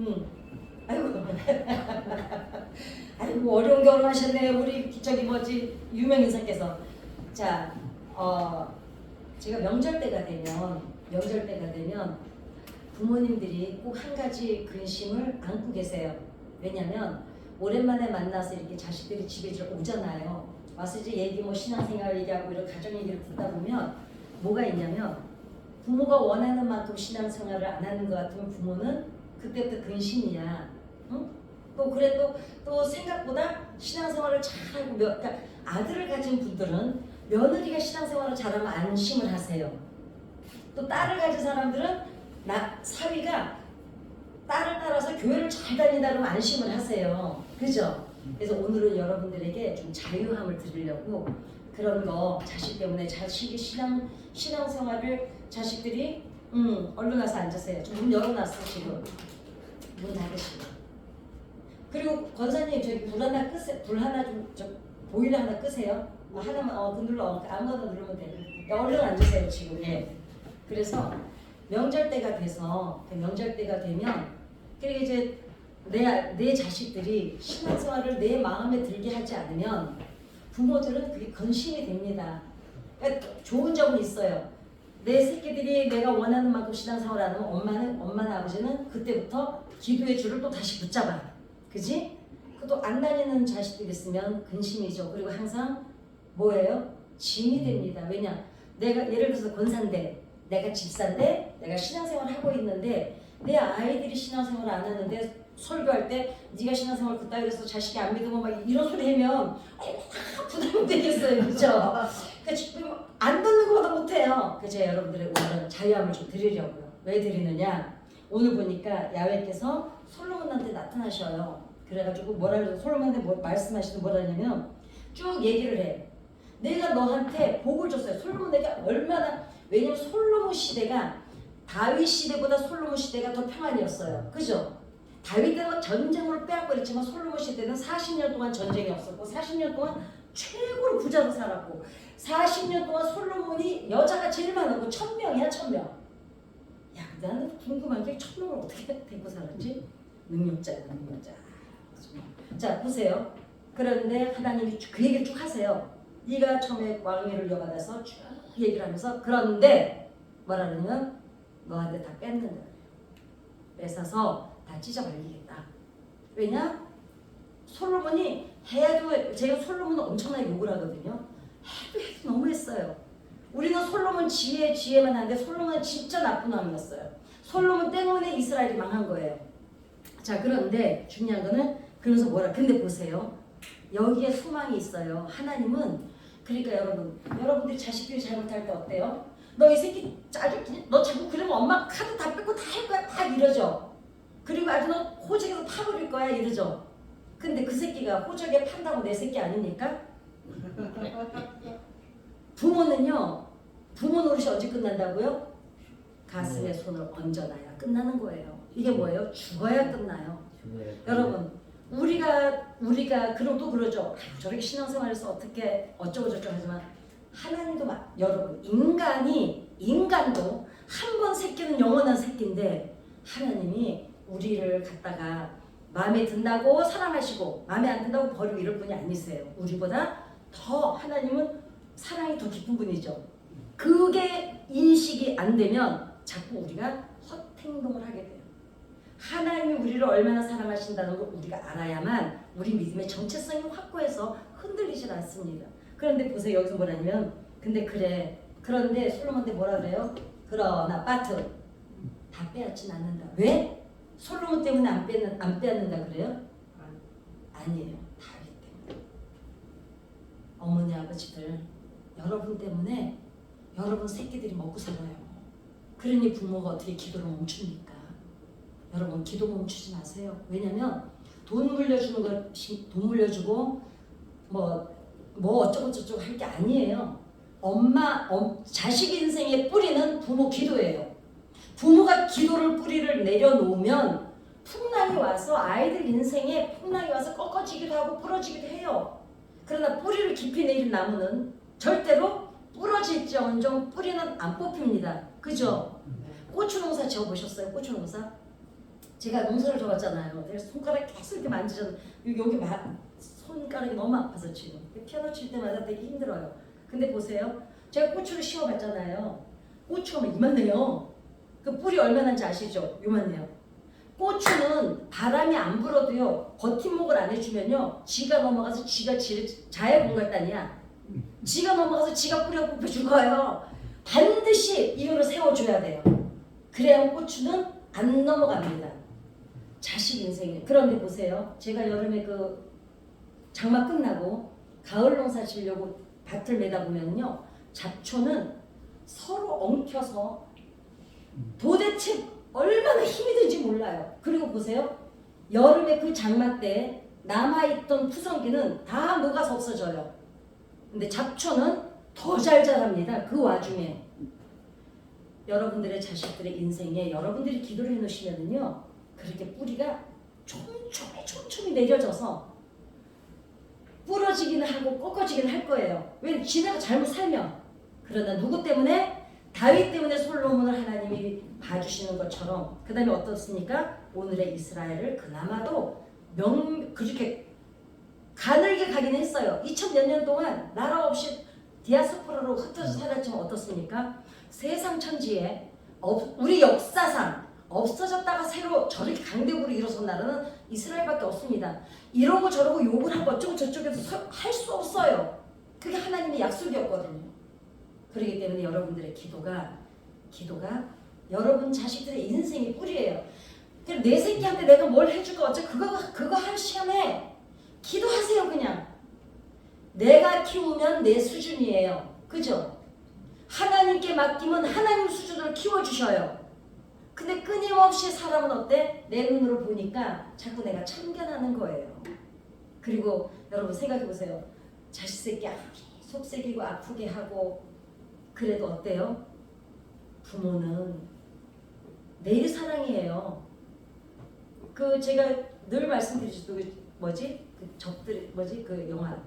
응. 아이고. 아이고 어려운 결혼하셨네 우리 저기 뭐지 유명 인사께서. 자, 제가 명절 때가 되면 부모님들이 꼭 한 가지 근심을 안고 계세요. 왜냐면 오랜만에 만나서 이렇게 자식들이 집에 오잖아요. 와서 이제 얘기 뭐 신앙생활 얘기하고 이런 가정 얘기를 듣다 보면 뭐가 있냐면 부모가 원하는 만큼 신앙생활을 안 하는 것 같으면 부모는 그때부터 근심이야. 응? 또 그래 또 생각보다 신앙생활을 잘하고 그러니까 아들을 가진 분들은 며느리가 신앙생활을 잘하면 안심을 하세요. 또 딸을 가진 사람들은 사위가 딸을 따라서 교회를 잘 다닌다 그러면 안심을 하세요. 그죠? 그래서 오늘은 여러분들에게 좀 자유함을 드리려고 그런 거 자식 때문에 자식이 신앙생활을 자식들이 얼른 와서 앉으세요. 좀 문 열어놨어 지금. 문 닫으시고. 그리고 권사님 저기 불 하나 끄세요. 불 하나 보일러 하나 끄세요. 하나만 눌러 아무거나 누르면 돼. 얼른 앉으세요 지금. 예. 그래서 명절 때가 되면 그리고 이제 내 자식들이 신앙생활을 내 마음에 들게 하지 않으면 부모들은 그게 근심이 됩니다. 그러니까 좋은 점은 있어요. 내 새끼들이 내가 원하는 만큼 신앙생활 안 하면 엄마나 아버지는 그때부터 기도의 줄을 또 다시 붙잡아. 그지? 또 안 다니는 자식들 있으면 근심이죠. 그리고 항상 뭐예요? 짐이 됩니다. 왜냐? 내가 예를 들어서 권사인데 내가 집사인데 내가 신앙생활 하고 있는데 내 아이들이 신앙생활 안 하는데 설교할 때 네가 신앙생활 그따위 해서 자식이 안 믿으면 막 이런 소리 하면 부담이 되겠어요. 그죠? 그러니까 안 듣는 것보다 못해요. 그래서 여러분들의 오늘은 자유함을 좀 드리려고요. 왜 드리느냐? 오늘 보니까 야훼께서 솔로몬한테 나타나셔요. 그래가지고 솔로몬한테 말씀하시는 뭐라냐면 쭉 얘기를 해. 내가 너한테 복을 줬어요. 솔로몬에게 얼마나 왜냐면 솔로몬 시대가 다윗 시대보다 솔로몬 시대가 더 평안이었어요. 그죠? 다윗 때는 전쟁으로 빼앗고 그랬지만 솔로몬 시대는 40년 동안 전쟁이 없었고 40년 동안 최고로 부자로 살았고 40년 동안 솔로몬이 여자가 제일 많았고 1000명이야 1000명. 야 나는 궁금한 게 1000명을 어떻게 데리고 살았지? 능력자야. 자 보세요. 그런데 하나님이 그 얘기를 쭉 하세요. 네가 처음에 왕위를 이어받아서 쭉 얘기를 하면서 그런데 뭐라 그러냐면 너한테 다 뺏는다. 뺏어서 다 찢어버리겠다. 왜냐? 솔로몬이 제가 솔로몬은 엄청나게 욕을 하거든요. 해도 너무했어요. 우리는 솔로몬 지혜만 하는데 솔로몬은 진짜 나쁜 왕이었어요. 솔로몬 때문에 이스라엘이 망한 거예요. 자 그런데 중요한 거는 그래서 근데 보세요. 여기에 소망이 있어요. 하나님은 그러니까 여러분들이 자식들이 잘못할 때 어때요? 너 이 새끼 너 자꾸 그러면 엄마 카드 다 뺏고 다 할 거야 막 이러죠. 그리고 아주 너 호적에서 파버릴 거야 이러죠. 근데 그 새끼가 호적에 판다고 내 새끼 아닙니까? 부모는 노릇이 언제 끝난다고요? 가슴에 손을 얹어놔야 끝나는 거예요. 이게 뭐예요? 죽어야 끝나요. 여러분 우리가 그럼 또 그러죠. 저렇게 신앙생활에서 어떻게 어쩌고저쩌고 하지만 하나님도 여러분 인간도 한 번 새끼는 영원한 새끼인데 하나님이 우리를 갖다가 마음에 든다고 사랑하시고 마음에 안 든다고 버리고 이럴 분이 아니세요. 우리보다 더 하나님은 사랑이 더 깊은 분이죠. 그게 인식이 안 되면 자꾸 우리가 헛행동을 하게 돼요. 하나님이 우리를 얼마나 사랑하신다는 걸 우리가 알아야만 우리 믿음의 정체성이 확고해서 흔들리질 않습니다. 그런데 보세요. 여기서 뭐라냐면 그런데 솔로몬한테 뭐라 그래요? 그러나 파트 다 빼앗진 않는다. 왜? 솔로몬 때문에 안 빼앗는다 그래요? 아니에요. 다윗 때문에. 어머니 아버지들 여러분 때문에 여러분 새끼들이 먹고 살아요. 그러니 부모가 어떻게 기도를 멈춥니까? 여러분 기도 멈추지 마세요. 왜냐면 돈 물려주고 뭐 어쩌고 저쩌고 할 게 아니에요. 자식 인생의 뿌리는 부모 기도예요. 부모가 기도를 뿌리를 내려놓으면 풍랑이 와서 아이들 인생에 풍랑이 와서 꺾어지기도 하고 부러지기도 해요. 그러나 뿌리를 깊이 내린 나무는 절대로 부러질지언정 뿌리는 안 뽑힙니다. 그죠? 고추 농사 지어보셨어요? 고추 농사? 제가 농사를 져봤잖아요. 내가 손가락 계속 이렇게 만지잖아요. 여기 손가락이 너무 아파서 지금 피아노 칠 때마다 되게 힘들어요. 근데 보세요. 제가 고추를 씌워봤잖아요. 고추가 이만해요. 그 뿔이 얼마나인지 아시죠? 요만해요. 고추는 바람이 안 불어도요. 버팀목을 안 해주면요. 지가 넘어가서 지가 자해공갈단이야. 지가 넘어가서 지가 뿌려 뽑혀 죽어요. 반드시 이유를 세워줘야 돼요. 그래야 고추는 안 넘어갑니다. 자식 인생에. 그런데 보세요. 제가 여름에 그 장마 끝나고 가을 농사 지려고 밭을 매다 보면요. 잡초는 서로 엉켜서 도대체 얼마나 힘이 든지 몰라요. 그리고 보세요. 여름에 그 장마 때 남아있던 푸성기는 다 녹아서 없어져요. 근데 잡초는 더 잘 자랍니다. 그 와중에 여러분들의 자식들의 인생에 여러분들이 기도를 해놓으시면은요. 그렇게 뿌리가 촘촘히 내려져서 부러지기는 하고 꺾어지기는 할 거예요. 왜? 지네가 잘못 살면. 그러나 누구 때문에? 다윗 때문에 솔로몬을 하나님이 봐주시는 것처럼. 그 다음에 어떻습니까? 오늘의 이스라엘을 그나마도 그렇게 가늘게 가긴 했어요. 2000몇 년 동안 나라 없이 디아스포라로 흩어져 살았지만 어떻습니까? 세상 천지에 우리 역사상 없어졌다가 새로 저렇게 강대국으로 일어선 나라는 이스라엘밖에 없습니다. 이러고 저러고 욕을 하고 어쩌고 저쩌고해서 할 수 없어요. 그게 하나님의 약속이었거든요. 그렇기 때문에 여러분들의 기도가 여러분 자식들의 인생의 뿌리예요. 내 새끼한테 내가 뭘 해줄까 어째 그거 할 시간에 기도하세요. 그냥 내가 키우면 내 수준이에요. 그죠? 하나님께 맡기면 하나님 수준으로 키워주셔요. 근데 끊임없이 사람은 어때? 내 눈으로 보니까 자꾸 내가 참견하는 거예요. 그리고 여러분 생각해보세요. 자식 새끼 속색이고 아프게 하고 그래도 어때요? 부모는 내일 사랑이에요. 그 제가 늘 말씀드리지도 뭐지? 그 적들 뭐지? 그 영화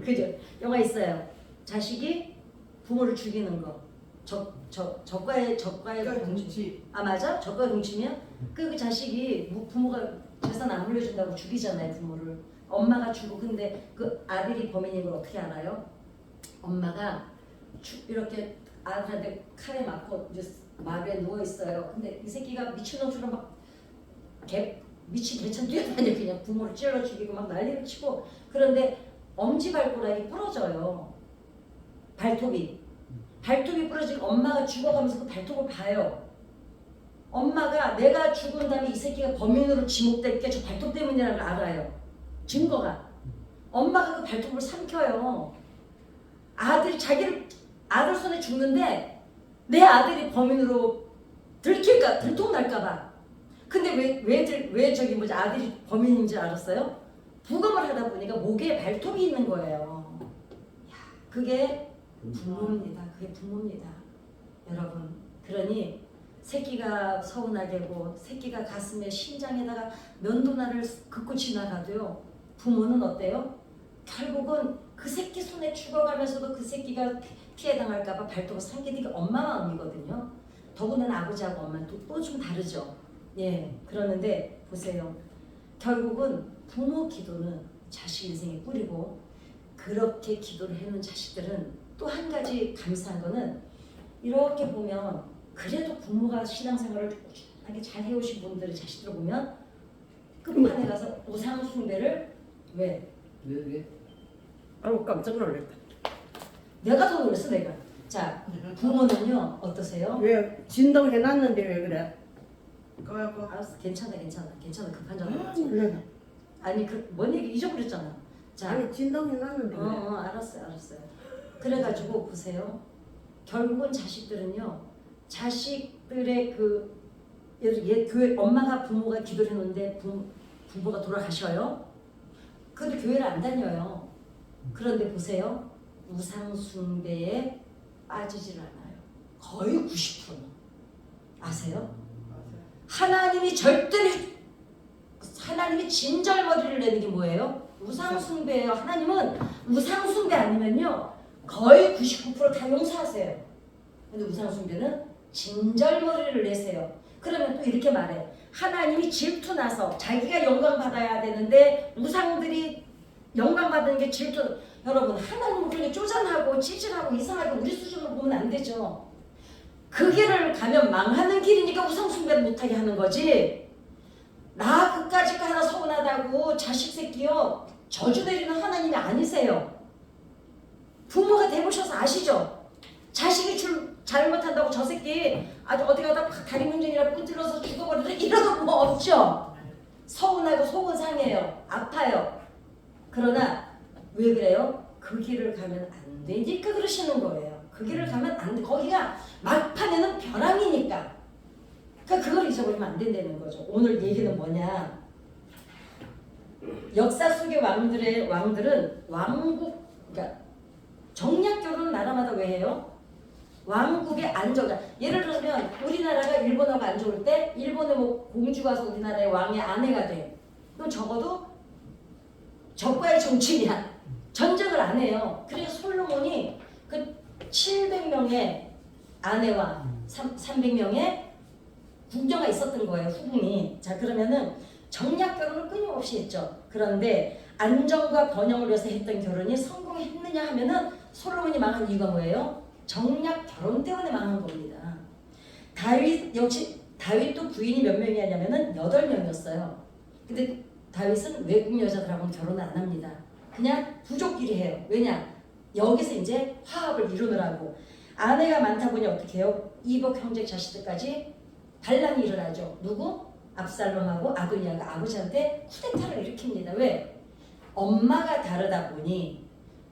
그죠? 영화 있어요. 자식이 부모를 죽이는 거. 적과의 동침. 아 맞아? 적과의 동침이야? 그 자식이 부모가 재산 안 물려준다고 죽이잖아요. 부모를. 엄마가 죽고 근데 그 아들이 범인인 걸 어떻게 알아요? 엄마가 이렇게 아들한테 칼에 맞고 이제 마루에 누워 있어요. 근데 이 새끼가 미친놈처럼 막 미친 개천 뛰어다녀. 그냥 부모를 찔러 죽이고 막 난리를 치고. 그런데 엄지발가락이 부러져요. 발톱이 부러지고 엄마가 죽어가면서 그 발톱을 봐요. 엄마가 내가 죽은 다음에 이 새끼가 범인으로 지목될 게 저 발톱 때문이라는 걸 알아요. 증거가. 엄마가 그 발톱을 삼켜요. 아들 손에 죽는데 내 아들이 범인으로 들통날까봐. 근데 왜 저기 뭐지 아들이 범인인 줄 알았어요? 부검을 하다 보니까 목에 발톱이 있는 거예요. 그게 부모입니다. 그게 부모입니다. 여러분. 그러니 새끼가 서운하게 하고 새끼가 가슴에 심장에다가 면도날을 긋고 지나가도요. 부모는 어때요? 결국은 그 새끼 손에 죽어가면서도 그 새끼가 피해당할까봐 발톱을 삼키는 게 엄마 마음이거든요. 더군다나 아버지하고 엄마는 또 좀 다르죠. 예, 그러는데 보세요. 결국은 부모 기도는 자식 인생에 뿌리고 그렇게 기도를 해놓은 자식들은 또 한 가지 감사한 거는 이렇게 보면 그래도 부모가 신앙생활을 꾸준하게 잘 해오신 분들의 자식들을 보면 끝판에 가서 우상 숭배를 왜? 아우 깜짝 놀랐다. 내가 더 놀랐어 내가. 자 부모는요 어떠세요? 왜 진동해놨는데 왜 그래? 알았어 괜찮아 급한 줄 알았지. 놀래라. 아니 뭔 얘기 잊어버렸잖아. 자 아니 진동해놨는데 그래. 알았어요. 그래가지고 보세요. 결국은 자식들은요. 자식들의 교회 엄마가 부모가 기도를 했는데 부모가 돌아가셔요. 그런데 교회를 안 다녀요. 그런데 보세요. 우상 숭배에 빠지질 않아요. 거의 90%. 아세요? 하나님이 진절머리를 내는 게 뭐예요? 우상 숭배예요. 하나님은 우상 숭배 아니면요. 거의 99% 다 용서하세요. 근데 우상 숭배는 진절머리를 내세요. 그러면 또 이렇게 말해. 하나님이 질투나서 자기가 영광 받아야 되는데 우상들이 영광 받는 게 질투. 여러분 하나님은 그렇게 쪼잔하고 찌질하고 이상하게 우리 수준으로 보면 안 되죠. 그 길을 가면 망하는 길이니까 우상 숭배를 못하게 하는 거지. 나 그까짓 거 하나 서운하다고 자식 새끼요 저주 내리는 하나님이 아니세요. 부모가 돼보셔서 아시죠? 자식이 잘못한다고 저 새끼 아주 어디 가다 다리 문전이라 끈질러서 죽어버리라 이러는 뭐 없죠. 서운하고 속은 상해요. 아파요. 그러나 왜 그래요? 그 길을 가면 안 되니까 그러시는 거예요. 그 길을 가면 안 돼. 거기가 막판에는 벼랑이니까. 그러니까 그걸 잊어버리면 안 된다는 거죠. 오늘 얘기는 뭐냐? 역사 속의 왕들은 왕국, 그러니까 정략 결혼은 나라마다 왜 해요? 왕국의 안정. 예를 들면 우리나라가 일본하고 안 좋을 때 일본의 뭐 공주가 와서 우리나라의 왕의 아내가 돼. 그럼 적어도 적과의 정치냐 전쟁을 안 해요. 그래서 솔로몬이 그 700명의 아내와 300명의 궁녀가 있었던 거예요. 후궁이. 자 그러면은 정략 결혼을 끊임없이 했죠. 그런데 안정과 번영을 위해서 했던 결혼이 성공했느냐 하면은 솔로몬이 망한 이유가 뭐예요? 정략 결혼 때문에 망한 겁니다. 다윗도 부인이 몇 명이냐면은 8명이었어요. 근데 다윗은 외국 여자들하고는 결혼을 안 합니다. 그냥 부족끼리 해요. 왜냐? 여기서 이제 화합을 이루느라고. 아내가 많다 보니 어떻게 해요? 이복 형제 자식들까지 반란이 일어나죠. 누구? 압살롬하고 아도니아가 아버지한테 쿠데타를 일으킵니다. 왜? 엄마가 다르다 보니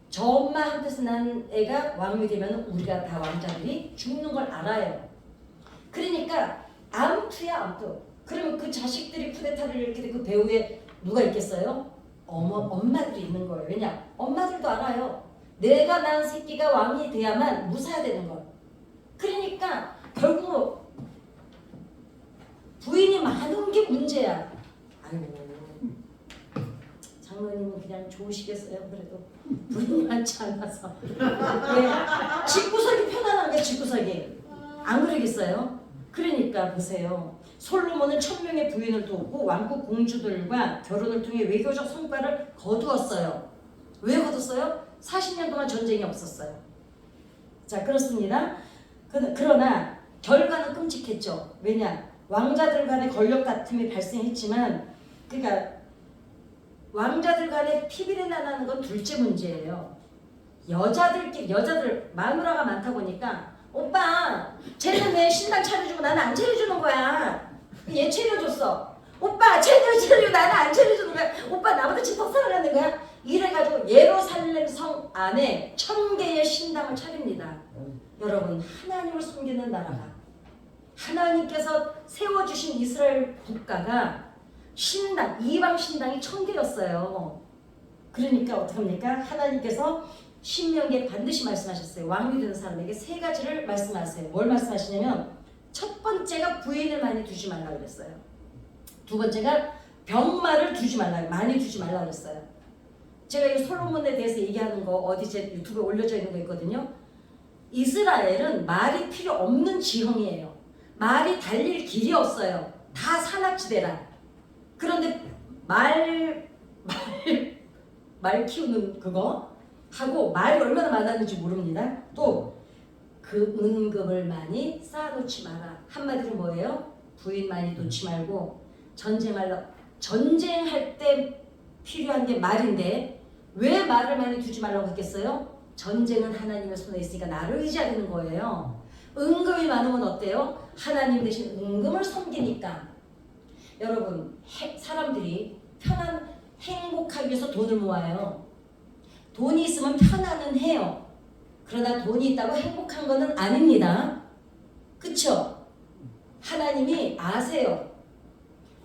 저 엄마한테서 난 애가 왕이 되면 우리가 다 왕자들이 죽는 걸 알아요. 그러니까 암투야 암투. 그러면 그 자식들이 쿠데타를 일으키는 그 배후에 누가 있겠어요? 엄마들이 있는 거예요. 왜냐? 엄마들도 알아요. 내가 낳은 새끼가 왕이 돼야만 무사되는 걸. 그러니까 결국 부인이 많은 게 문제야. 아이고 장로님은 그냥 좋으시겠어요. 그래도 부인이 많지 않아서. 네. 집구석이 편안한 게 집구석이. 안 그러겠어요? 그러니까 보세요. 솔로몬은 1000명의 부인을 돕고 왕국 공주들과 결혼을 통해 외교적 성과를 거두었어요. 왜 거뒀어요? 40년 동안 전쟁이 없었어요. 자 그렇습니다. 그러나 결과는 끔찍했죠. 왜냐? 왕자들 간의 권력 다툼이 발생했지만 그러니까 왕자들 간의 피비린내 나는 건 둘째 문제예요. 여자들 마누라가 많다 보니까 오빠 쟤는 왜 신당 차려주고 나는 안 차려주는 거야. 얘 차려줬어. 오빠 쟤는 차려주고 나는 안 차려주는 거야. 오빠 나보다 더 사랑하는 거야. 이래가지고 예루살렘 성 안에 1000개의 신당을 차립니다. 여러분 하나님을 섬기는 나라가 하나님께서 세워주신 이스라엘 국가가 신당, 이방 신당이 1000개였어요. 그러니까 어떡합니까? 하나님께서 신명기에 반드시 말씀하셨어요. 왕이 되는 사람에게 3가지를 말씀하세요. 뭘 말씀하시냐면 첫 번째가 부인을 많이 두지 말라 그랬어요. 두 번째가 병마를 두지 말라, 많이 두지 말라 그랬어요. 제가 이 솔로몬에 대해서 얘기하는 거 어디 제 유튜브에 올려져 있는 거 있거든요. 이스라엘은 말이 필요 없는 지형이에요. 말이 달릴 길이 없어요. 다 산악지대라. 그런데 말 키우는 그거 하고 말이 얼마나 많았는지 모릅니다. 또 그 은급을 많이 쌓아놓지 마라. 한마디로 뭐예요? 부인 많이 놓지 말고 전쟁할 때 필요한 게 말인데 왜 말을 많이 두지 말라고 했겠어요? 전쟁은 하나님의 손에 있으니까 나를 의지하는 거예요. 은금이 많으면 어때요? 하나님 대신 은금을 섬기니까. 여러분 사람들이 행복하기 위해서 돈을 모아요. 돈이 있으면 편안은 해요. 그러나 돈이 있다고 행복한 것은 아닙니다. 그쵸? 하나님이 아세요.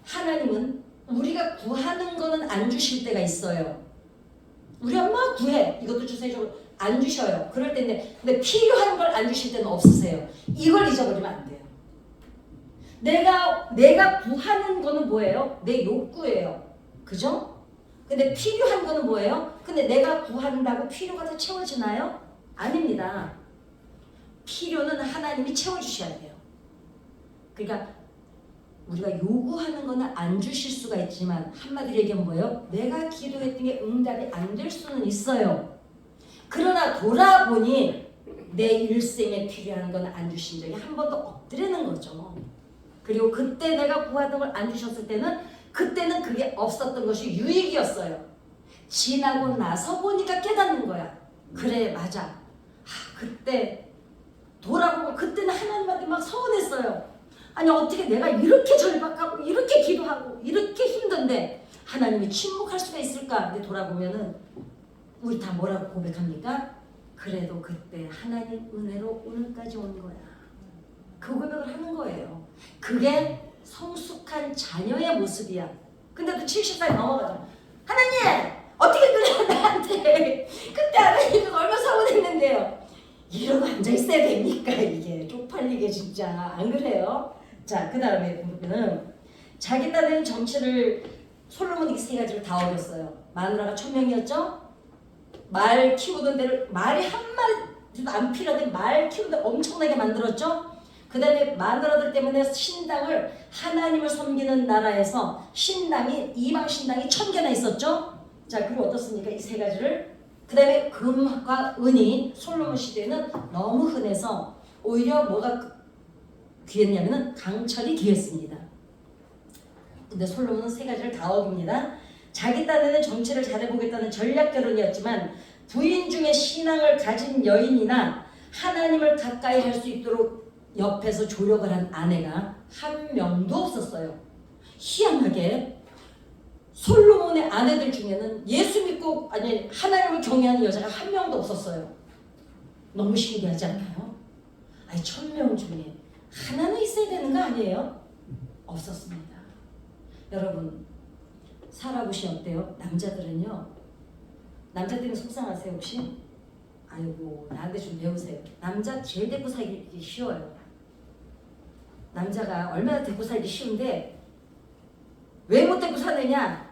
하나님은 우리가 구하는 거는 안 주실 때가 있어요. 우리 엄마 구해. 이것도 주세요. 안 주셔요. 그럴 때인데 근데 필요한 걸 안 주실 때는 없으세요. 이걸 잊어버리면 안 돼요. 내가 구하는 거는 뭐예요? 내 욕구예요. 그죠? 근데 필요한 거는 뭐예요? 근데 내가 구한다고 필요가 다 채워지나요? 아닙니다. 필요는 하나님이 채워주셔야 돼요. 그러니까 우리가 요구하는 거는 안 주실 수가 있지만 한마디로 얘기하면 뭐예요? 내가 기도했던 게 응답이 안 될 수는 있어요. 그러나 돌아보니 내 일생에 필요한 건 안 주신 적이 한 번도 없더라는 거죠. 그리고 그때 내가 구하던 걸 안 주셨을 때는 그때는 그게 없었던 것이 유익이었어요. 지나고 나서 보니까 깨닫는 거야. 그래 맞아. 그때 돌아보고 그때는 하나님한테 막 서운했어요. 아니 어떻게 내가 이렇게 절박하고 이렇게 기도하고 이렇게 힘든데 하나님이 침묵할 수가 있을까? 근데 돌아보면은 우리 다 뭐라고 고백합니까? 그래도 그때 하나님 은혜로 오늘까지 온 거야. 그 고백을 하는 거예요. 그게 성숙한 자녀의 모습이야. 근데 또 70살 넘어가죠. 하나님 어떻게 그래 나한테 그때 하나님이 얼마나 서운했는데요. 이러고 앉아있어야 됩니까? 이게 쪽팔리게 진짜 안 그래요? 자, 그 다음에 보면은 자기 딴에는 정치를 솔로몬이 세 가지를 다 어겼어요. 마누라가 1000명이었죠? 말 키우던 데를 말이 한 마리도 안 필요한데 말 키우는 데 엄청나게 만들었죠? 그 다음에 마누라들 때문에 신당을 하나님을 섬기는 나라에서 신당이 이방 신당이 1000개나 있었죠? 자, 그리고 어떻습니까? 이 세 가지를 그 다음에 금과 은이 솔로몬 시대에는 너무 흔해서 오히려 뭐가 귀했냐면은 강철이 귀했습니다. 근데 솔로몬은 세 가지를 다 어깁니다. 자기 딴에는 정치를 잘해보겠다는 전략 결혼이었지만 부인 중에 신앙을 가진 여인이나 하나님을 가까이 할 수 있도록 옆에서 조력을 한 아내가 한 명도 없었어요. 희한하게 솔로몬의 아내들 중에는 예수 믿고 아니 하나님을 경외하는 여자가 한 명도 없었어요. 너무 신기하지 않나요? 아니 1000명 중에 하나는 있어야 되는 거 아니에요? 없었습니다. 여러분 살아보시면 어때요? 남자들은요. 남자들은 속상하세요 혹시? 아이고 나한테 좀 배우세요. 남자 제일 데리고 살기 쉬워요. 남자가 얼마나 데리고 살기 쉬운데 왜 못 데리고 사느냐?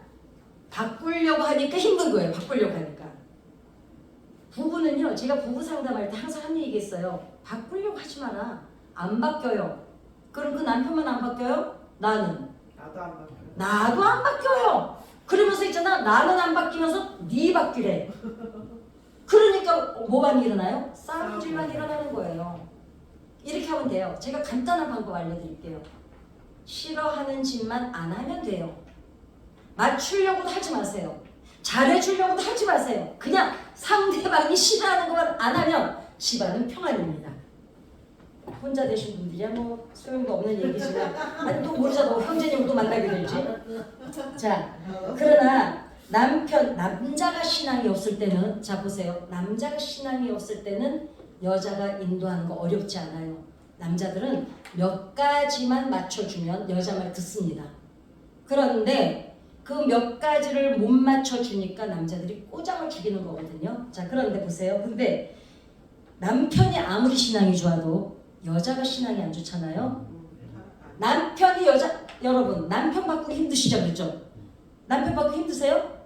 바꾸려고 하니까 힘든 거예요. 바꾸려고 하니까. 부부는요. 제가 부부 상담할 때 항상 하는 얘기 있어요. 바꾸려고 하지 마라. 안 바뀌어요. 그럼 그 남편만 안 바뀌어요? 나는? 나도 안 바뀌어. 나도 안 바뀌어요. 그러면서 있잖아. 나는 안 바뀌면서 네 바뀌래. 그러니까 뭐만 일어나요? 싸움질만 일어나는 거예요. 이렇게 하면 돼요. 제가 간단한 방법 알려드릴게요. 싫어하는 짓만 안 하면 돼요. 맞추려고도 하지 마세요. 잘해주려고도 하지 마세요. 그냥 상대방이 싫어하는 것만 안 하면 집안은 평안입니다. 혼자 되신 분들이야 뭐 소용도 없는 얘기지만 아니 또 모르잖아. 형제님 또 만나게 될지. 자, 그러나 남자가 신앙이 없을 때는 자 보세요. 남자가 신앙이 없을 때는 여자가 인도하는 거 어렵지 않아요. 남자들은 몇 가지만 맞춰주면 여자 말 듣습니다. 그런데 그 몇 가지를 못 맞춰주니까 남자들이 꼬장을 죽이는 거거든요. 자, 그런데 보세요. 근데 남편이 아무리 신앙이 좋아도 여자가 신앙이 안 좋잖아요. 남편이 여러분 남편 바꾸기 힘드시죠? 그렇죠? 남편 바꾸기 힘드세요?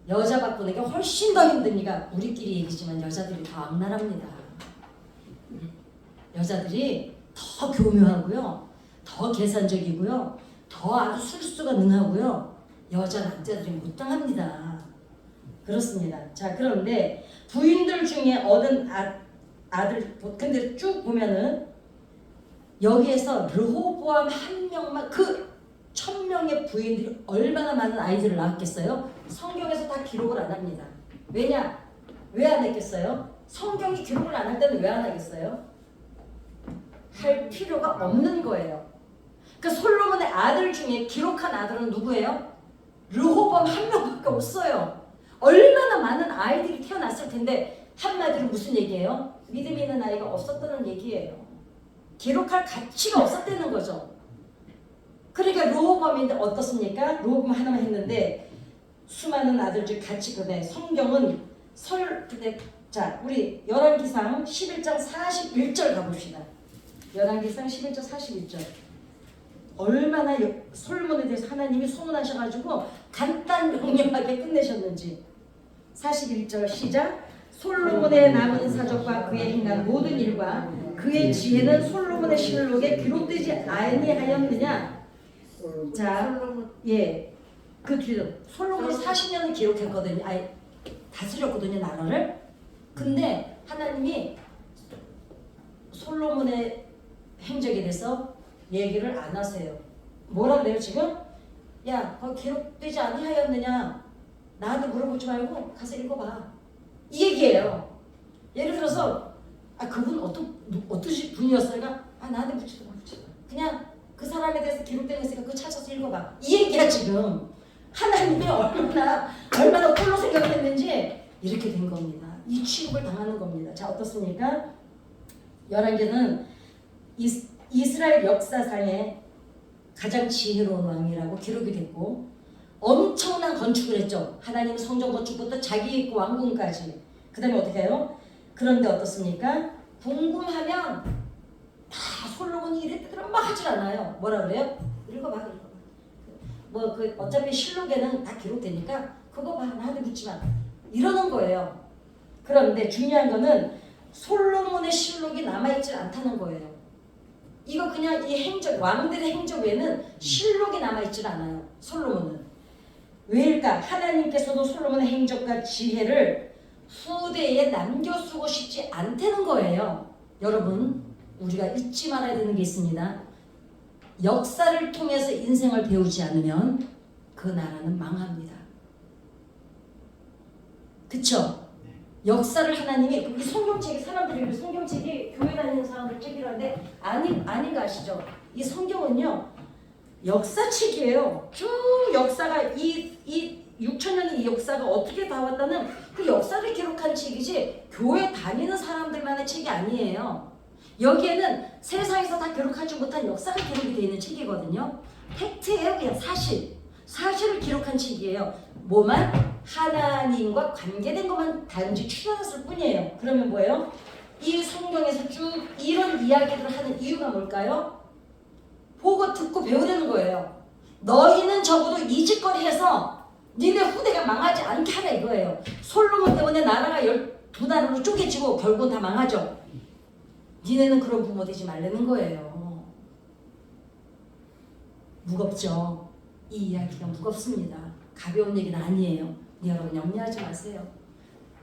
여자 바꾸는 게 훨씬 더 힘드니까 우리끼리 얘기지만 여자들이 더 악랄합니다. 여자들이 더 교묘하고요. 더 계산적이고요. 더 아주 술수가 능하고요. 남자들이 못당합니다. 그렇습니다. 자, 그런데 부인들 중에 얻은 아들 근데 쭉 보면은 여기에서 르호보암 한 명만 그 1000명의 부인들이 얼마나 많은 아이들을 낳았겠어요? 성경에서 다 기록을 안 합니다. 왜냐? 왜 안 했겠어요? 성경이 기록을 안 할 때는 왜 안 하겠어요? 할 필요가 없는 거예요. 그 솔로몬의 아들 중에 기록한 아들은 누구예요? 르호보암 한 명밖에 없어요. 얼마나 많은 아이들이 태어났을 텐데 한마디로 무슨 얘기예요? 믿음 있는 아이가 없었다는 얘기예요. 기록할 가치가 없었다는 거죠. 그러니까 르호보암인데 어떻습니까? 르호보암 하나만 했는데 수많은 아들 중 같이 그네 성경은 자 우리 열왕기상 11장 41절 가봅시다. 열왕기상 11장 41절. 얼마나 솔로몬에 대해서 하나님이 소문하셔가지고 간단 명료하게 끝내셨는지. 41절 시작. 솔로몬의 남은 사적과 그의 행한 모든 일과 그의 지혜는 솔로몬 솔로몬의 실록에 기록되지 아니하였느냐? 자, 예, 그 뒤로 솔로몬이 40년을 기록했거든요. 아니, 다스렸거든요, 나라를. 근데 하나님이 솔로몬의 행적에 대해서 얘기를 안 하세요. 뭐라 그래요 지금? 야, 거기 기록되지 아니하였느냐? 나한테 물어보지 말고 가서 읽어봐. 이 얘기예요. 예를 들어서 그분 어떠신 분이었어요? 나한테 묻지도 마. 그냥 그 사람에 대해서 기록되어 있으니까 그거 찾아서 읽어봐. 이 얘기야 지금. 하나님이 얼마나 꼴로 생각을 했는지 이렇게 된 겁니다. 이 취급을 당하는 겁니다. 자, 어떻습니까? 열왕기는 이스라엘 역사상에 가장 지혜로운 왕이라고 기록이 됐고 엄청난 건축을 했죠. 하나님 성전 건축부터 자기 왕궁까지. 그 다음에 어떻게 해요? 그런데 어떻습니까? 궁금하면 다 솔로몬이 이랬더라 막 하질 않아요. 뭐라 그래요? 읽어봐. 어차피 실록에는 다 기록되니까 그거 봐. 나한테 묻지 마. 이러는 거예요. 그런데 중요한 거는 솔로몬의 실록이 남아있지 않다는 거예요. 이거 그냥 이 행적, 왕들의 행적 외에는 실록이 남아있지 않아요. 솔로몬은. 왜일까? 하나님께서도 솔로몬의 행적과 지혜를 후대에 남겨쓰고 싶지 않다는 거예요. 여러분, 우리가 잊지 말아야 되는 게 있습니다. 역사를 통해서 인생을 배우지 않으면 그 나라는 망합니다. 그쵸? 역사를 하나님이 우리 성경책이 사람들이 성경책이 교회 다니는 사람들 책이라는데 아닌가 아시죠? 이 성경은요 역사책이에요. 쭉 역사가 이 6,000년의 이 역사가 어떻게 다 왔다는 그 역사를 기록한 책이지 교회 다니는 사람들만의 책이 아니에요. 여기에는 세상에서 다 기록하지 못한 역사가 기록이 되어 있는 책이거든요. 팩트예요. 그냥 사실을 기록한 책이에요. 뭐만? 하나님과 관계된 것만 단지 추려놨을 뿐이에요. 그러면 뭐예요? 이 성경에서 쭉 이런 이야기들을 하는 이유가 뭘까요? 보고 듣고 배우려는 거예요. 너희는 적어도 이 짓거리 해서 니네 후대가 망하지 않게 하라 이거예요. 솔로몬 때문에 나라가 12나라로 쪼개지고 결국은 다 망하죠. 니네는 그런 부모 되지 말라는 거예요. 무겁죠? 이 이야기가 무겁습니다. 가벼운 얘기는 아니에요. 여러분 염려하지 마세요.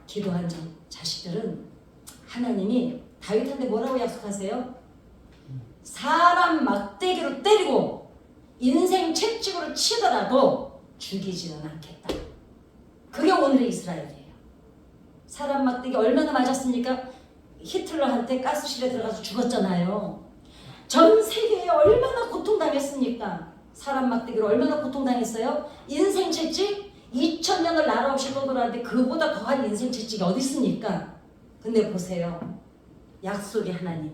기도한 자식들은 하나님이 다윗한테 뭐라고 약속하세요? 사람 막대기로 때리고 인생 채찍으로 치더라도 죽이지는 않겠다. 그게 오늘의 이스라엘이에요. 사람 막대기 얼마나 맞았습니까? 히틀러한테 가스실에 들어가서 죽었잖아요. 전 세계에 얼마나 고통당했습니까? 사람 막대기로 얼마나 고통당했어요? 인생 채찍? 2000년을 나라 없이 떠돌았는데 그보다 더한 인생 채찍이 어디 있습니까? 근데 보세요. 약속의 하나님.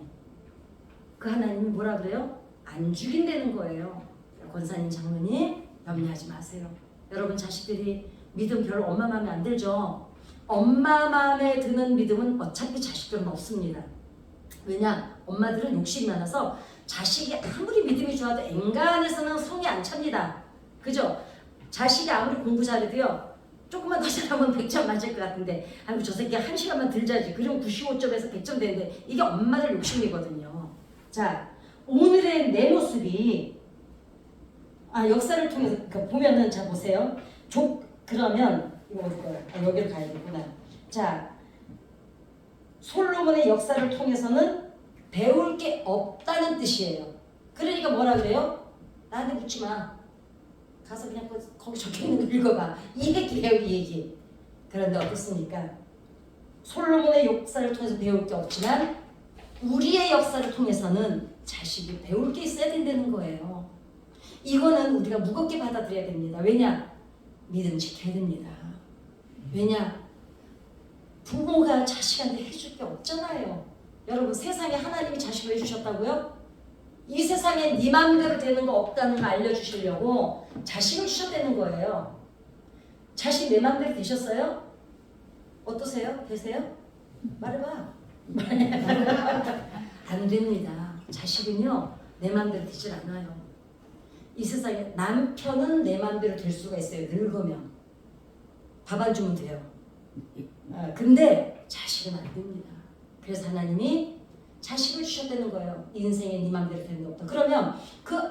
그 하나님이 뭐라 그래요? 안 죽인다는 거예요. 권사님, 장로님 염려하지 마세요. 여러분 자식들이 믿음 별로 엄마 마음에 안 들죠? 엄마 마음에 드는 믿음은 어차피 자식들은 없습니다. 왜냐? 엄마들은 욕심이 많아서 자식이 아무리 믿음이 좋아도 엔간해서는 성이 안 찹니다. 그죠? 자식이 아무리 공부 잘해도요. 조금만 더 잘하면 100점 맞을 것 같은데 아이고 저 새끼 1시간만 들 자지. 그럼 95점에서 100점 되는데 이게 엄마들 욕심이거든요. 자, 오늘의 내 모습이 역사를 통해서 보면은 자 보세요. 그러면 여기를 가야 되구나. 자, 솔로몬의 역사를 통해서는 배울 게 없다는 뜻이에요. 그러니까 뭐라 그래요? 나한테 묻지 마. 가서 그냥 거기 적혀있는 거 읽어봐. 이 얘기예요, 이 얘기. 그런데 어떻습니까? 솔로몬의 역사를 통해서 배울 게 없지만 우리의 역사를 통해서는 자식이 배울 게 있어야 된다는 거예요. 이거는 우리가 무겁게 받아들여야 됩니다. 왜냐? 믿음 지켜야 됩니다. 왜냐? 부모가 자식한테 해줄 게 없잖아요. 여러분 세상에 하나님이 자식을 해주셨다고요? 이 세상에 네 맘대로 되는 거 없다는 거 알려주시려고 자식을 주셨다는 거예요. 자식 내 맘대로 되셨어요? 어떠세요? 되세요? 말해봐. 안 됩니다. 자식은요 내 맘대로 되질 않아요. 이 세상에 남편은 내 맘대로 될 수가 있어요. 늙으면 밥 안 주면 돼요. 근데 자식은 안 됩니다. 그래서 하나님이 자식을 주셨다는 거예요. 인생에 네 맘대로 되는 게 없다.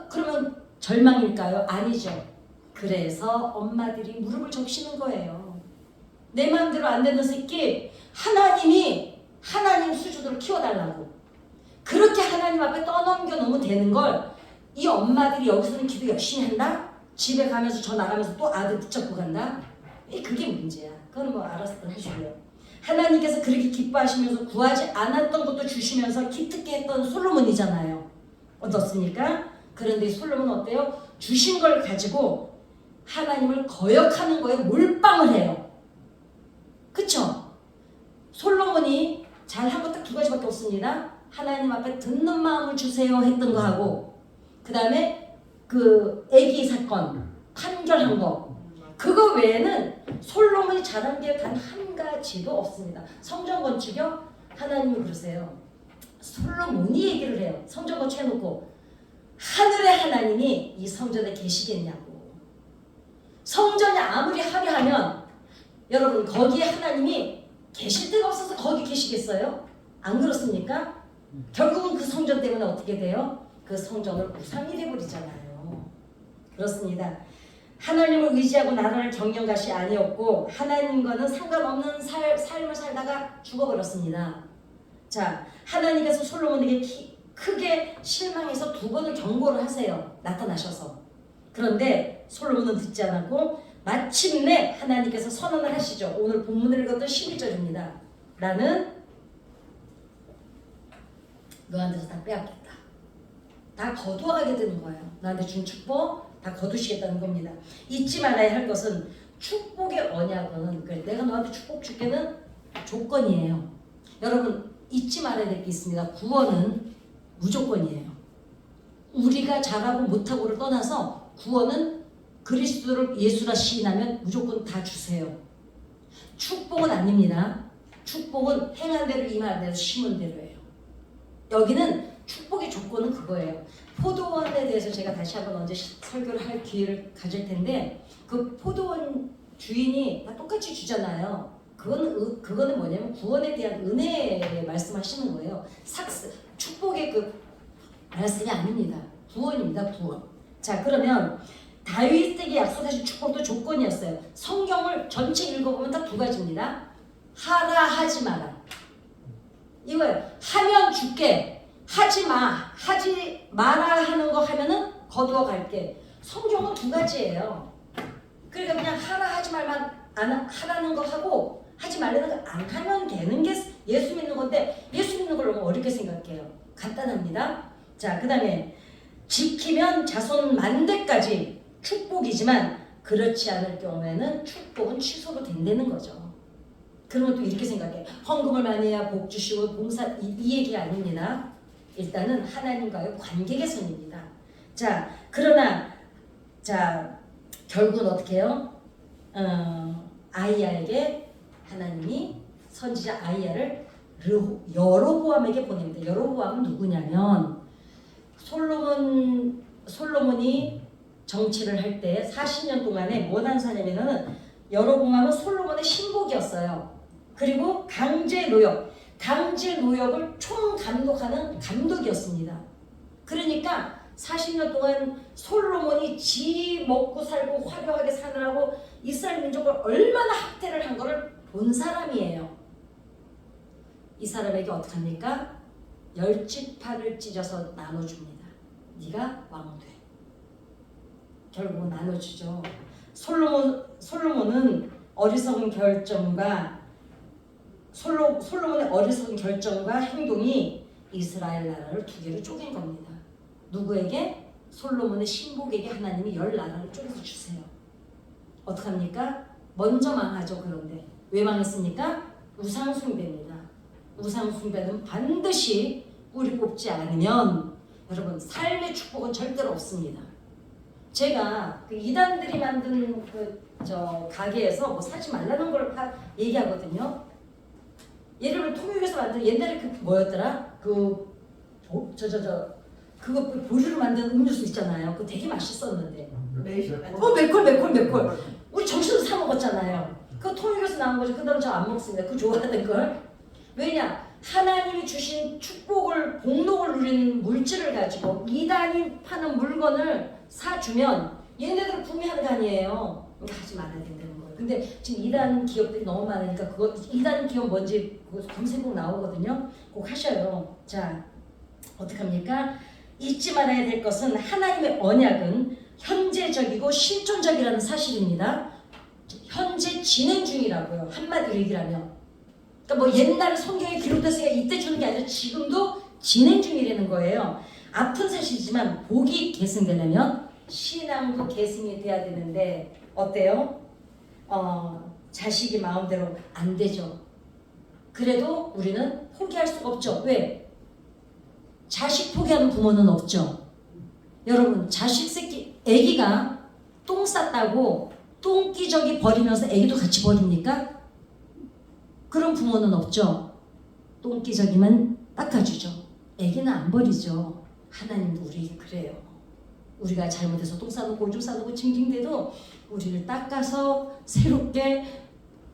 그러면 절망일까요? 아니죠. 그래서 엄마들이 무릎을 접시는 거예요. 내 맘대로 안 되는 새끼 하나님이 하나님 수준으로 키워달라고. 그렇게 하나님 앞에 떠넘겨 놓으면 되는 걸 이 엄마들이 여기서는 기도 열심히 한다? 집에 가면서 저 나가면서 또 아들 붙잡고 간다? 그게 문제야. 그건 뭐 알아서 하시고요. 하나님께서 그렇게 기뻐하시면서 구하지 않았던 것도 주시면서 기특게 했던 솔로몬이잖아요. 어떻습니까? 그런데 솔로몬은 어때요? 주신 걸 가지고 하나님을 거역하는 거에 몰빵을 해요. 그쵸? 솔로몬이 잘한 거 딱 두 가지밖에 없습니다. 하나님 앞에 듣는 마음을 주세요 했던 거 하고, 그 다음에 그 애기 사건 판결한 거, 그거 외에는 솔로몬이 잘한 게 단 한 가지도 없습니다. 성전 건축이요? 하나님이 그러세요. 솔로몬이 얘기를 해요. 성전 건축해놓고 하늘의 하나님이 이 성전에 계시겠냐고. 성전이 아무리 화려하면 여러분 거기에 하나님이 계실 데가 없어서 거기 계시겠어요? 안 그렇습니까? 결국은 그 성전 때문에 어떻게 돼요? 그 성전을 우상이 돼버리잖아요. 그렇습니다. 하나님을 의지하고 나라를 경영 것이 아니었고 하나님과는 상관없는 삶을 살다가 죽어버렸습니다. 자, 하나님께서 솔로몬에게 크게 실망해서 2번을 경고를 하세요. 나타나셔서. 그런데 솔로몬은 듣지 않았고 마침내 하나님께서 선언을 하시죠. 오늘 본문을 읽었던 11절입니다. 나는 너한테서 다 빼앗겠다. 다 거두어가게 되는 거예요. 너한테 준 축복 다 거두시겠다는 겁니다. 잊지 말아야 할 것은 축복의 언약은 내가 너한테 축복 줄게는 조건이에요. 여러분 잊지 말아야 될 게 있습니다. 구원은 무조건이에요. 우리가 잘하고 못하고를 떠나서 구원은 그리스도를 예수라 시인하면 무조건 다 주세요. 축복은 아닙니다. 축복은 행한 대로 임한 대로 심은 대로예요. 여기는 축복의 조건은 그거예요. 포도원에 대해서 제가 다시 한번 언제 설교를 할 기회를 가질 텐데 그 포도원 주인이 다 똑같이 주잖아요. 그거는 뭐냐면 구원에 대한 은혜에 말씀하시는 거예요. 축복의 그 말씀이 아닙니다. 구원입니다. 구원. 자, 그러면 다윗에게 약속하신 축복도 조건이었어요. 성경을 전체 읽어보면 딱 2가지입니다. 하라 하지 마라. 이거예요. 하면 줄게. 하지 마라 하는 거 하면은 거두어 갈게. 성경은 2가지예요. 그러니까 그냥 하라 하지 말만 하라는 거 하고 하지 말라는 거 안 하면 되는 게 예수 믿는 건데 예수 믿는 걸 너무 어렵게 생각해요. 간단합니다. 자, 그 다음에 지키면 자손 만대까지 축복이지만 그렇지 않을 경우에는 축복은 취소로 된다는 거죠. 그러면 또 이렇게 생각해. 헌금을 많이 해야 복 주시고 봉사 이 얘기 아닙니다. 일단은 하나님과의 관계 개선입니다. 자, 그러나 자 결국은 어떻게 해요? 아이야에게 하나님이 선지자 아이야를 여로보암에게 보냅니다. 여로보암은 누구냐면 솔로몬이 정치를 할 때 40년 동안에 뭘 한 사람이냐면 여로보암은 솔로몬의 신복이었어요. 그리고 강제 노역을 총감독하는 감독이었습니다. 그러니까 40년 동안 솔로몬이 지 먹고 살고 화려하게 사느라고 이스라엘 민족을 얼마나 학대를 한 거를 본 사람이에요. 이 사람에게 어떡합니까? 10지파를 찢어서 나눠줍니다. 네가 왕 돼. 결국은 나눠주죠. 솔로몬은 어리석은 결정과 솔로몬의 어리석은 결정과 행동이 이스라엘 나라를 2개로 쪼갠 겁니다. 누구에게? 솔로몬의 신복에게 하나님이 10나라를 쪼개서 주세요. 어떡합니까? 먼저 망하죠. 그런데 왜 망했습니까? 우상숭배입니다. 우상숭배는 반드시 뿌리 뽑지 않으면 여러분 삶의 축복은 절대로 없습니다. 제가 그 이단들이 만든 가게에서 뭐 사지 말라는 걸 얘기하거든요. 예를 들면 통일교에서 만든 옛날에 그 뭐였더라? 그거 보리로 만든 음료수 있잖아요. 그거 되게 맛있었는데. 맥콜. 우리 정신도 사 먹었잖아요. 그거 통일교에서 나온 거죠. 그다음 저 안 먹습니다. 그거 좋아하는 걸. 왜냐? 하나님이 주신 축복을 복록을 누리는 물질을 가지고 이단이 파는 물건을 사주면 얘네들은 구매하는 거 아니에요. 그러니까 하지 말아야 된다는 거예요. 근데 지금 이단 기업들이 너무 많으니까 그거 이단 기업 뭔지 그거 검색꼭 나오거든요. 꼭 하셔요. 자, 어떻게 합니까? 잊지 말아야 될 것은 하나님의 언약은 현재적이고 실존적이라는 사실입니다. 현재 진행 중이라고요. 한마디로 얘기를 하면. 그러니까 뭐 옛날 성경에 기록돼서 이때 주는 게 아니라 지금도 진행 중이라는 거예요. 아픈 사실이지만 복이 계승되려면 신앙도 계승이 돼야 되는데 어때요? 자식이 마음대로 안 되죠. 그래도 우리는 포기할 수가 없죠. 왜? 자식 포기하는 부모는 없죠. 여러분 자식 새끼 애기가 똥 쌌다고 똥기저귀 버리면서 애기도 같이 버립니까? 그런 부모는 없죠. 똥기저귀만 닦아주죠. 애기는 안 버리죠. 하나님도 우리에게 그래요. 우리가 잘못해서 똥 싸놓고 오줌 싸놓고 징징대도 우리를 닦아서 새롭게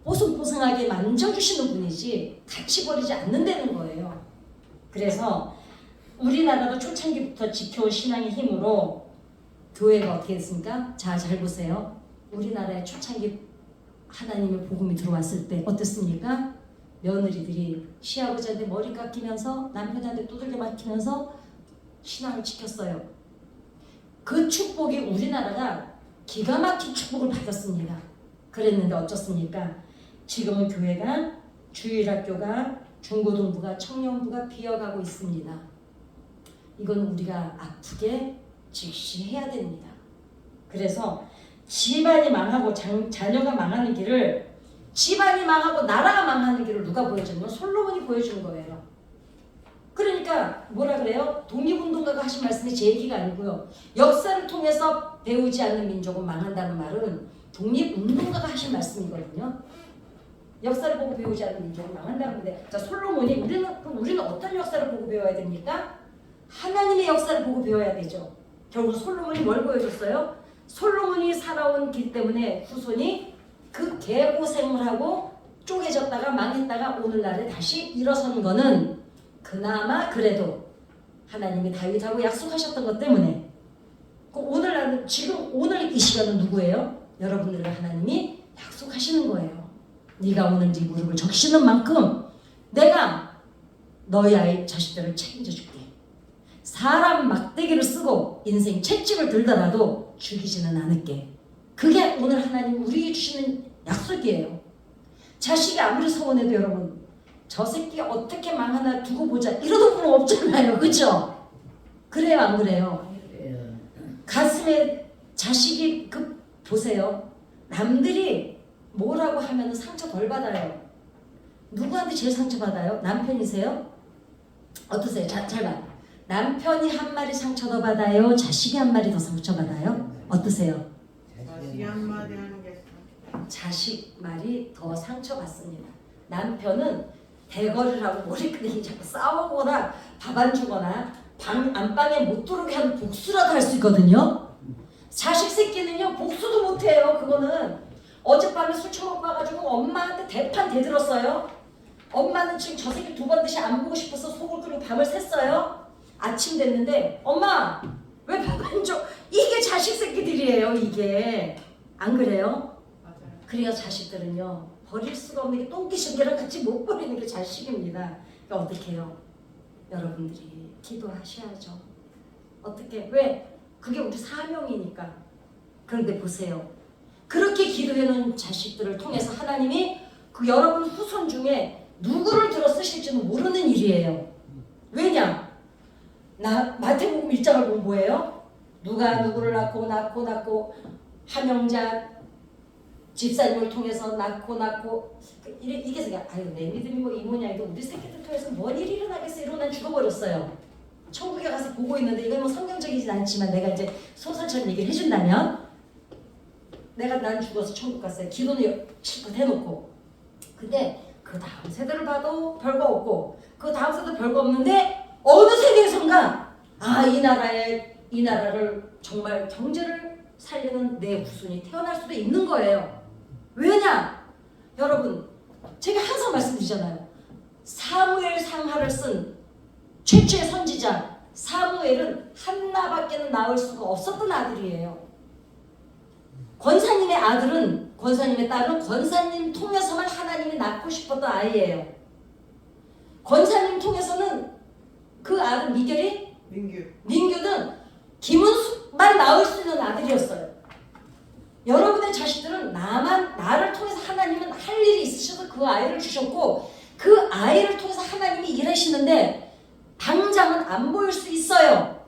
뽀송뽀송하게 만져주시는 분이지 같이 버리지 않는다는 거예요. 그래서 우리나라도 초창기부터 지켜온 신앙의 힘으로 교회가 어떻게 됐습니까? 자, 잘 보세요. 우리나라의 초창기 하나님의 복음이 들어왔을 때 어땠습니까? 며느리들이 시아버지한테 머리 깎이면서 남편한테 두들겨 맞히면서 신앙을 지켰어요. 그 축복이 우리나라가 기가 막힌 축복을 받았습니다. 그랬는데 어쩌습니까? 지금은 교회가 주일학교가 중고등부가 청년부가 비어가고 있습니다. 이건 우리가 아프게 직시해야 됩니다. 그래서 집안이 망하고 자녀가 망하는 길을 집안이 망하고 나라가 망하는 길을 누가 보여줬냐? 솔로몬이 보여준 거예요. 그러니까 뭐라 그래요? 독립운동가가 하신 말씀이 제 얘기가 아니고요. 역사를 통해서 배우지 않는 민족은 망한다는 말은 독립운동가가 하신 말씀이거든요. 역사를 보고 배우지 않는 민족은 망한다는 건데, 자, 솔로몬이 우리는 어떤 역사를 보고 배워야 됩니까? 하나님의 역사를 보고 배워야 되죠. 결국 솔로몬이 뭘 보여줬어요? 솔로몬이 살아온 길 때문에 후손이 그 개고생을 하고 쪼개졌다가 망했다가 오늘날에 다시 일어선 거는 그나마 그래도 하나님이 다윗하고 약속하셨던 것 때문에 오늘날은 지금 오늘 이 시간은 누구예요? 여러분들과 하나님이 약속하시는 거예요. 네가 오늘 네 무릎을 적시는 만큼 내가 너희 아이 자식들을 책임져 줄게. 사람 막대기를 쓰고 인생 채찍을 들더라도 죽이지는 않을게. 그게 오늘 하나님 우리에게 주시는 약속이에요. 자식이 아무리 서운해도 여러분 저 새끼 어떻게 망하나 두고 보자 이러도 보면 없잖아요. 그죠? 그래요 안 그래요? 가슴에 자식이 보세요. 남들이 뭐라고 하면 상처 덜 받아요. 누구한테 제일 상처 받아요? 남편이세요? 어떠세요? 잘 봐. 남편이 한 마리 상처 더 받아요? 자식이 한 마리 더 상처 받아요? 어떠세요? 자식이 한마디 하는 게 자식 말이 더 상처받습니다. 남편은 대거를 하고 머리끄댕이 잡고 싸우거나 밥 안 주거나 안방에 못 들어오게 하는 복수라도 할 수 있거든요. 자식 새끼는요 복수도 못해요. 그거는 어젯밤에 술 처먹고 와가지고 엄마한테 대판 대들었어요. 엄마는 지금 저 새끼 2번 듯이 안 보고 싶어서 속을 끓이고 밤을 샜어요. 아침 됐는데 엄마 왜 밥 안 줘? 이게 자식 새끼들이에요. 이게 안 그래요? 맞아요. 그러니까 자식들은요 버릴 수가 없는 게 똥기신개랑 같이 못 버리는 게 자식입니다. 그러니까 어떻게 해요? 여러분들이 기도하셔야죠. 어떻게? 왜? 그게 우리 사명이니까. 그런데 보세요. 그렇게 기도해놓은 자식들을 통해서 하나님이 그 여러분 후손 중에 누구를 들어 쓰실지는 모르는 일이에요. 왜냐? 마태복음 1장을 보면 뭐예요? 누가 누구를 낳고 함영자 집사님을 통해서 낳고 이게 생각. 아유 내 믿음이 뭐 이 모양이도 우리 새끼들 통해서 뭔 일이 일어나겠어. 이러고 난 죽어버렸어요. 천국에 가서 보고 있는데 이건 뭐 성경적이진 않지만 내가 이제 소설처럼 얘기를 해준다면 난 죽어서 천국 갔어요. 기도는 실컷 해놓고. 근데 그 다음 세대를 봐도 별거 없고 그 다음 세대 별거 없는데 어느 세대에선가 이 나라를 정말 경제를 살리는 내 후손이 태어날 수도 있는 거예요. 왜냐? 여러분 제가 항상 말씀드리잖아요. 사무엘 상하를 쓴 최초의 선지자 사무엘은 한나밖에는 낳을 수가 없었던 아들이에요. 권사님의 아들은, 권사님의 딸은 권사님 통해서만 하나님이 낳고 싶었던 아이예요. 권사님 통해서는 그 아들 미결이, 민규는 김은숙만 낳을 수 있는 아들이었어요. 여러분의 자식들은 나를 통해서 하나님은 할 일이 있으셔서 그 아이를 주셨고, 그 아이를 통해서 하나님이 일하시는데 당장은 안 보일 수 있어요.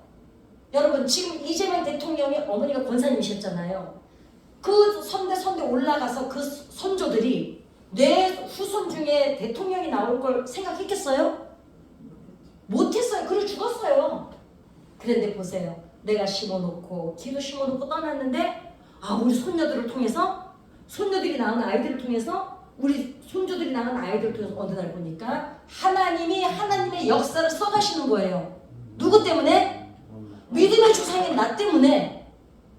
여러분, 지금 이재명 대통령이 어머니가 권사님이셨잖아요. 그 선대 올라가서 그 손조들이 내 후손 중에 대통령이 나올 걸 생각했겠어요? 못했어요. 그리고 죽었어요. 그런데 보세요. 내가 심어놓고 기도 심어놓고 떠났는데 우리 손녀들을 통해서, 손녀들이 낳은 아이들을 통해서, 우리 손주들이 낳은 아이들을 통해서 어느 날 보니까 하나님이 하나님의 역사를 써가시는 거예요. 누구 때문에? 믿음의 주상인 나 때문에.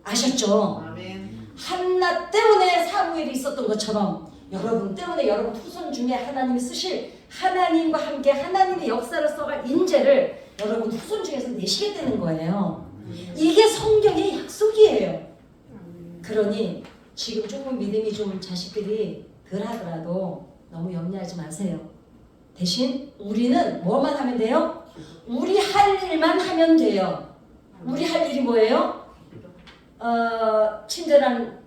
아셨죠? 아멘. 한나 때문에 사무엘이 있었던 것처럼 여러분 때문에 여러분 후손 중에 하나님이 쓰실, 하나님과 함께 하나님의 역사를 써갈 인재를 여러분 후손 중에서 내시게 되는 거예요. 이게 성경의 약속이에요. 그러니 지금 조금 믿음이 좀 자식들이 덜 하더라도 너무 염려하지 마세요. 대신 우리는 뭐만 하면 돼요? 우리 할 일만 하면 돼요. 우리 할 일이 뭐예요? 친절한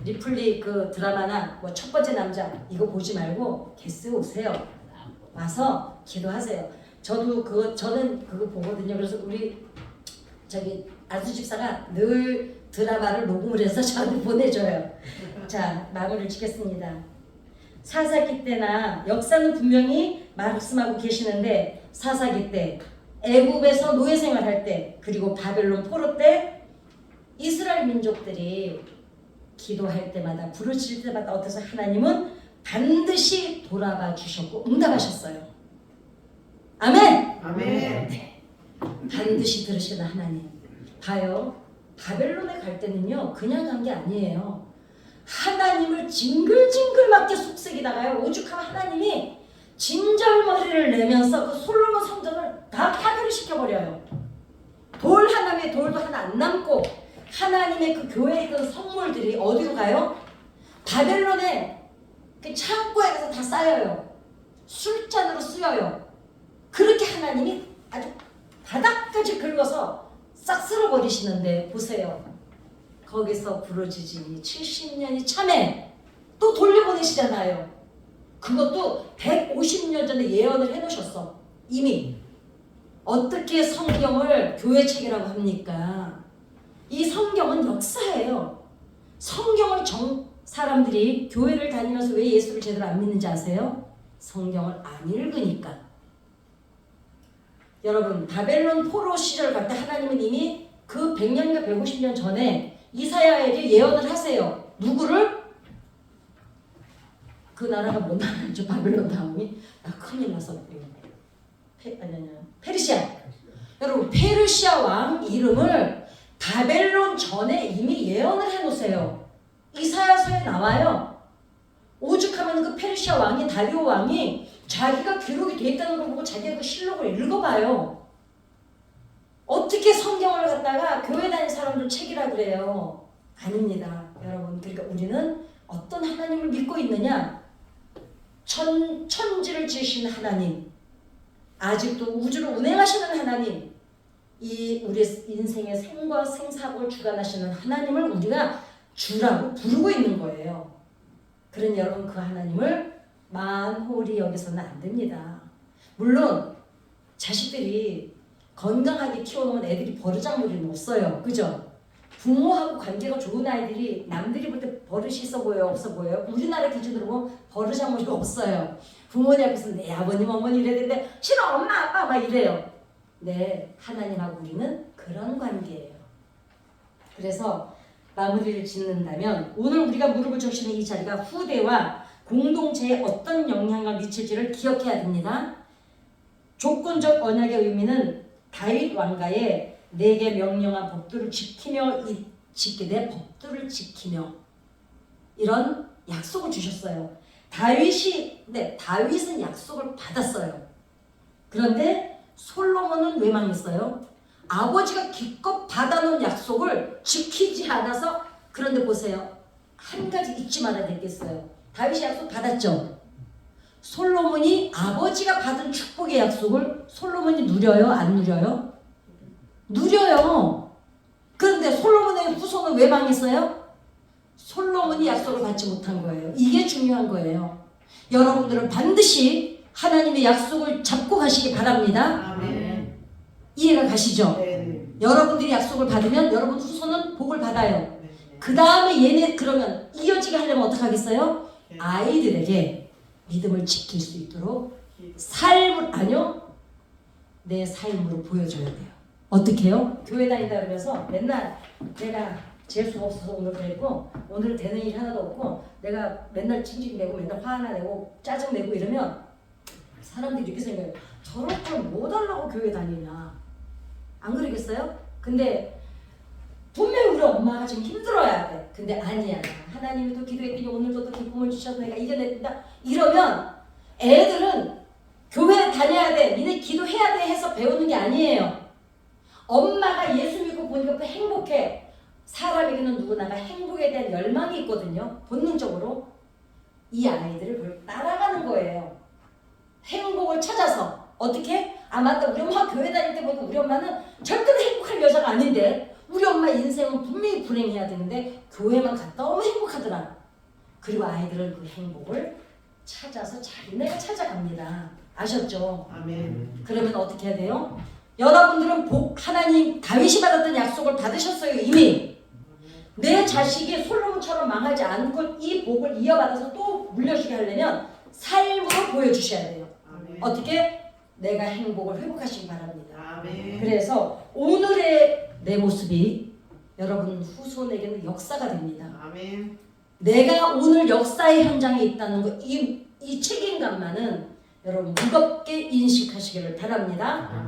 리플리 그 드라마나 뭐 첫 번째 남자 이거 보지 말고 게스트 오세요. 와서 기도하세요. 저는 그거 보거든요. 그래서 우리 저기 아주 집사가 늘 드라마를 녹음을 해서 저한테 보내줘요. 자, 마무리를 짓겠습니다. 사사기 때나 역사는 분명히 말씀하고 계시는데, 사사기 때, 애굽에서 노예 생활할 때, 그리고 바벨론 포로 때 이스라엘 민족들이 기도할 때마다, 부르실 때마다 어때서 하나님은 반드시 돌아봐 주셨고 응답하셨어요. 아멘. 아멘. 네. 반드시 들으시는 하나님. 봐요. 바벨론에 갈 때는요, 그냥 간 게 아니에요. 하나님을 징글징글맞게 속삭이다가요, 오죽하면 하나님이 진절머리를 내면서 그 솔로몬 성전을 다 파괴를 시켜버려요. 돌 하나 위에 돌도 하나 안 남고 하나님의 그 교회에 있던 성물들이 어디로 가요? 바벨론에 그 창고에 가서 다 쌓여요. 술잔으로 쓰여요. 그렇게 하나님이 아주 바닥까지 긁어서 싹 쓸어버리시는데 보세요. 거기서 부러지지 70년이 참에 또 돌려보내시잖아요. 그것도 150년 전에 예언을 해놓으셨어. 이미. 어떻게 성경을 교회 책이라고 합니까? 이 성경은 역사예요. 성경을 사람들이 교회를 다니면서 왜 예수를 제대로 안 믿는지 아세요? 성경을 안 읽으니까. 여러분, 바벨론 포로 시절 갈 때 하나님은 이미 그 100년인가 150년 전에 이사야에게 예언을 하세요. 누구를? 그 나라가 뭔 나라죠? 바벨론 다음이? 큰일 났어. 페르시아. 여러분, 페르시아 왕 이름을 바벨론 전에 이미 예언을 해놓으세요. 이사야서에 나와요. 오죽하면 그 페르시아 왕이, 다리오 왕이 자기가 기록이 돼 있다는 걸 보고 자기가 그 실록을 읽어봐요. 어떻게 성경을 갖다가 교회 다니는 사람들 책이라 그래요? 아닙니다. 여러분, 그러니까 우리는 어떤 하나님을 믿고 있느냐? 천지를 지으신 하나님, 아직도 우주를 운행하시는 하나님, 이 우리 인생의 생과 생사고를 주관하시는 하나님을 우리가 주라고 부르고 있는 거예요. 그러니 여러분, 그 하나님을 만홀히 여기서는 안 됩니다. 물론 자식들이 건강하게 키워놓은 애들이 버르장머리는 없어요. 그죠? 부모하고 관계가 좋은 아이들이 남들이 볼 때 버릇이 있어 보여요? 없어 보여요? 우리나라 기준으로 보면 버르장머리가 없어요. 부모님 앞에서 내 아버님 어머니 이래야 되는데 싫어 엄마 아빠 막 이래요. 네, 하나님하고 우리는 그런 관계예요. 그래서 마무리를 짓는다면 오늘 우리가 무릎을 적시는 이 자리가 후대와 공동체에 어떤 영향을 미칠지를 기억해야 됩니다. 조건적 언약의 의미는 다윗 왕가의 내게 명령한 법도를 지키며 내 법도를 지키며 이런 약속을 주셨어요. 다윗은 약속을 받았어요. 그런데 솔로몬은 왜 망했어요? 아버지가 기껏 받아놓은 약속을 지키지 않아서. 그런데 보세요. 한 가지 잊지 말아야 되겠어요. 다윗이 약속 받았죠? 솔로몬이 아버지가 받은 축복의 약속을 솔로몬이 누려요? 안 누려요? 누려요. 그런데 솔로몬의 후손은 왜 망했어요? 솔로몬이 약속을 받지 못한 거예요. 이게 중요한 거예요. 여러분들은 반드시 하나님의 약속을 잡고 가시기 바랍니다. 아멘. 이해가 가시죠? 네. 여러분들이 약속을 받으면 여러분 후손은 복을 받아요. 네. 그 다음에 얘네 그러면 이어지게 하려면 어떻게 하겠어요? 네. 아이들에게 믿음을 지킬 수 있도록 삶을, 아니요, 내 삶으로 보여줘야 돼요. 어떻게 해요? 교회 다닌다 그러면서 맨날 내가 재수가 없어서 오늘 그랬고 오늘 되는 일이 하나도 없고 내가 맨날 징징대고 맨날 화 하나 내고 짜증내고 이러면 사람들이 이렇게 생각해요. 저럴 걸 뭐 달라고 교회 다니냐. 안 그러겠어요? 근데 분명히 우리 엄마가 지금 힘들어야 돼. 근데 아니야. 하나님이 또 기도했더니 오늘도 또 기쁨을 주셔서 내가 이겨냈다. 이러면 애들은 교회 다녀야 돼. 니네 기도해야 돼 해서 배우는 게 아니에요. 엄마가 예수 믿고 보니까 또 행복해. 사람에게는 누구나가 행복에 대한 열망이 있거든요. 본능적으로. 이 아이들을 그걸 따라가는 거예요. 행복을 찾아서. 어떻게? 아 맞다. 우리 엄마 교회 다닐 때 보니까 우리 엄마는 절대로 행복한 여자가 아닌데 우리 엄마 인생은 분명히 불행해야 되는데 교회만 갔다 오면 행복하더라. 그리고 아이들은 그 행복을 찾아서 자기네가 찾아갑니다. 아셨죠? 아멘. 그러면 어떻게 해야 돼요? 여러분들은 하나님 다윗이 받았던 약속을 받으셨어요. 이미. 내 자식이 솔로몬처럼 망하지 않고 이 복을 이어받아서 또 물려주게 하려면 삶으로 보여주셔야 돼요. 아멘. 어떻게? 내가 행복을 회복하시기 바랍니다. 아멘. 그래서 오늘의 내 모습이 여러분 후손에게는 역사가 됩니다. 아멘. 내가 오늘 역사의 현장에 있다는 거, 이 책임감만은 여러분 무겁게 인식하시기를 바랍니다.